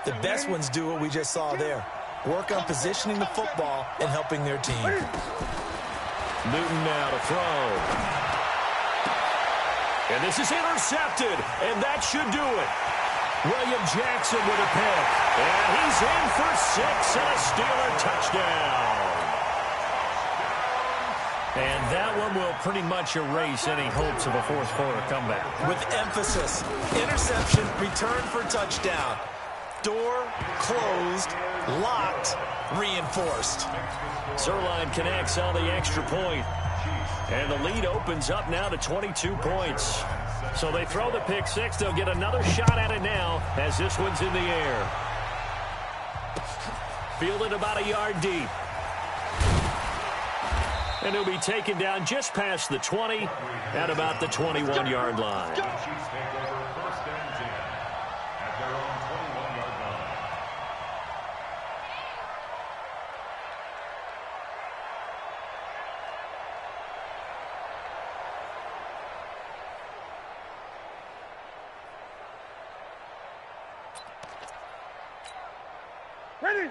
The best ones do what we just saw there. Work on positioning the football and helping their team. Newton now to throw. And this is intercepted, and that should do it. William Jackson with a pick. And he's in for 6 and a Steeler touchdown. And that one will pretty much erase any hopes of a fourth quarter comeback. With emphasis, interception, return for touchdown. Door closed, locked, reinforced. Sirline connects on the extra point. And the lead opens up now to 22 points. So they throw the pick 6. They'll get another shot at it now as this one's in the air. Fielded about a yard deep. And he'll be taken down just past the 20 at about the 21-yard line.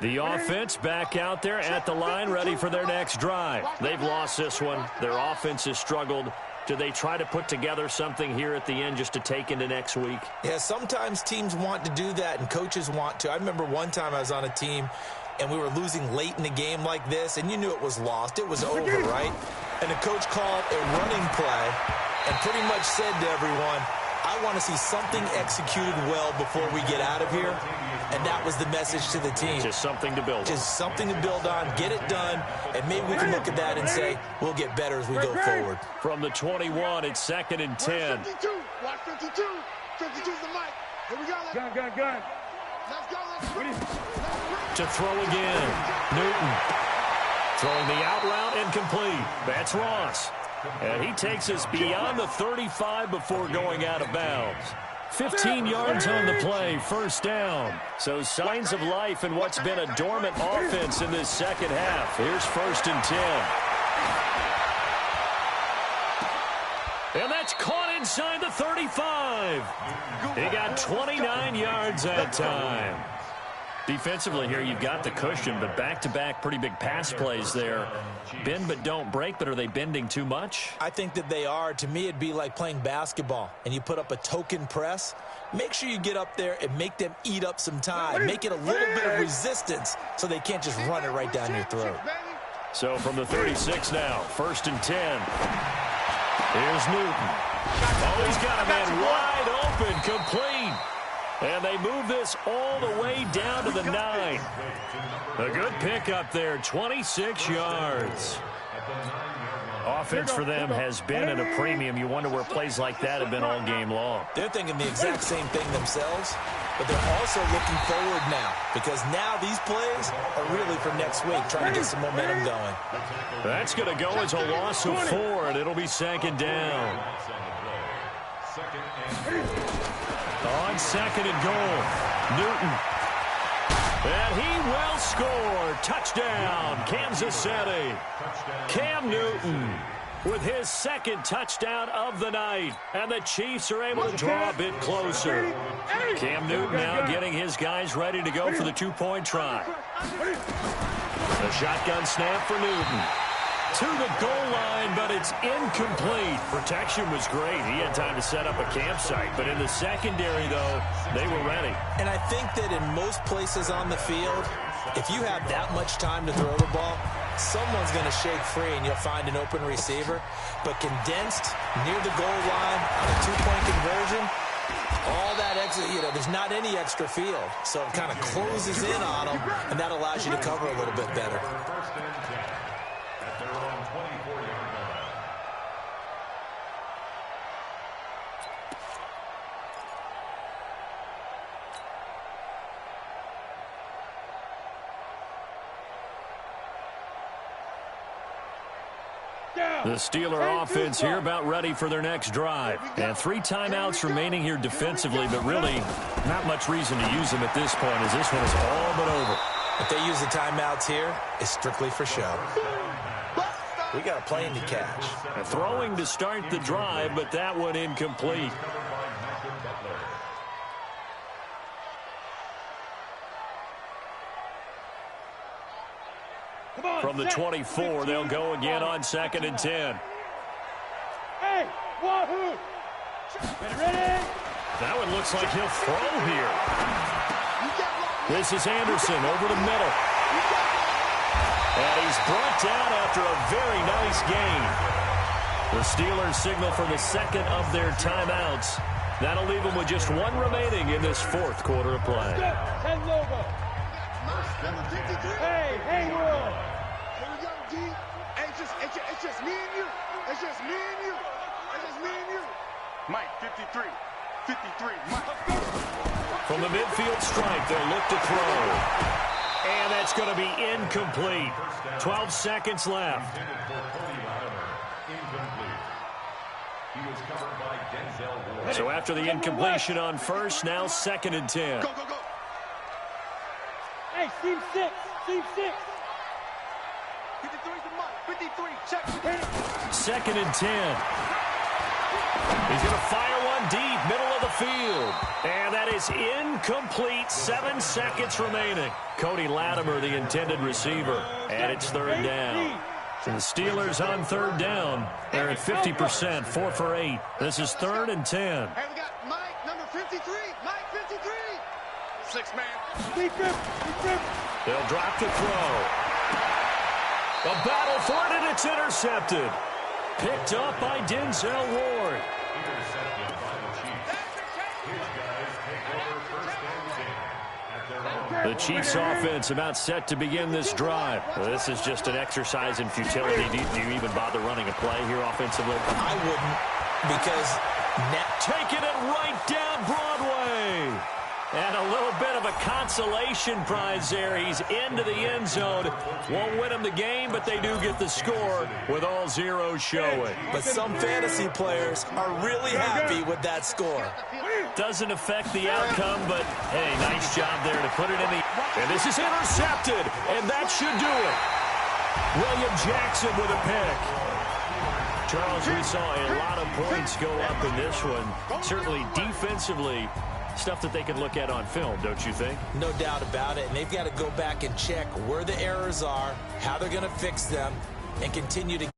The offense back out there at the line, ready for their next drive. They've lost this one. Their offense has struggled. Do they try to put together something here at the end just to take into next week? Yeah, sometimes teams want to do that, and coaches want to. I remember one time I was on a team, and we were losing late in the game like this, and you knew it was lost. It was over, right? And the coach called a running play and pretty much said to everyone, I want to see something executed well before we get out of here. And that was the message to the team. Just something to build on. Just something to build on, get it done, and maybe we can look at that and say, we'll get better as we go forward. From the 21, it's 2nd and 10. 52. Watch 52. 52's the mic. Here we go. Gun. Let's go. To throw again. Newton. Throwing the out route incomplete. That's Ross. And he takes us beyond the 35 before going out of bounds. 15 yards on the play, first down. So signs of life in what's been a dormant offense in this second half. Here's 1st and 10. And that's caught inside the 35. He got 29 yards that time. Defensively here, you've got the cushion, but back-to-back pretty big pass plays there. Bend but don't break, but are they bending too much? I think that they are. To me, it'd be like playing basketball, and you put up a token press. Make sure you get up there and make them eat up some time. Make it a little bit of resistance so they can't just run it right down your throat. So from the 36 now, 1st and 10. Here's Newton. Oh, he's got a man wide open, complete. And they move this all the way down to the 9. A good pickup there, 26 yards. Offense for them has been at a premium. You wonder where plays like that have been all game long. They're thinking the exact same thing themselves, but they're also looking forward now because now these plays are really for next week, trying to get some momentum going. That's going to go as a loss of 4, and it'll be 2nd down. On 2nd and goal, Newton. And he will score. Touchdown, Kansas City. Cam Newton with his 2nd touchdown of the night. And the Chiefs are able to draw a bit closer. Cam Newton now getting his guys ready to go for the 2-point try. A shotgun snap for Newton. to the goal line, but it's incomplete. Protection was great. He had time to set up a campsite, but in the secondary, though, they were ready. And I think that in most places on the field, if you have that much time to throw the ball, someone's going to shake free and you'll find an open receiver. But condensed near the goal line on a two-point conversion, all that extra, there's not any extra field. So it kind of closes in on them, and that allows you to cover a little bit better. First and 10 at their own 24-yard line. The Steeler offense here about ready for their next drive. And 3 timeouts remaining here defensively, but really not much reason to use them at this point as this one is all but over. If they use the timeouts here, it's strictly for show. We got a plane to catch. Throwing to start the drive, but that one incomplete. From the 24, they'll go again on 2nd and 10. Hey, Wahoo! Ready? That one looks like he'll throw here. This is Anderson over the middle. And he's brought down after a very nice gain. The Steelers signal for the second of their timeouts. That'll leave them with just 1 remaining in this 4th quarter of play. Hey, Will. Here we go, D. It's just me and you. It's just me and you. It's just me and you. Mike, 53. 53, Mike. From the midfield stripe, they'll look to throw. And that's going to be incomplete. 12 seconds left. So after the incompletion on first, now 2nd and 10. Go. Hey, team 6. Team 6. 53 to Mike. 53. Check. 2nd and 10. He's going to fire one deep, middle of the field. And that is incomplete. 7 seconds remaining. Cody Latimer, the intended receiver. And it's 3rd down. So the Steelers on 3rd down. They're at 50%, 4 for 8. This is 3rd and 10. Hey, we got Mike, number 53. Mike, 53. 6 man. They'll drop to throw. A battle for it, and it's intercepted. Picked up by Denzel Ward. Intercepted by the Chiefs. His guys take over 1st and 10 at their own. The Chiefs offense about set to begin this drive. This is just an exercise in futility. Do you even bother running a play here offensively? I wouldn't, because taking it right down Broadway. And a little bit of a consolation prize there. He's into the end zone. Won't win him the game, but they do get the score with all zeros showing. But some fantasy players are really happy with that score. Doesn't affect the outcome, but, hey, nice job there to put it in the... And this is intercepted, and that should do it. William Jackson with a pick. Charles, we saw a lot of points go up in this one. Certainly defensively, stuff that they can look at on film, don't you think? No doubt about it. And they've got to go back and check where the errors are, how they're going to fix them, and continue to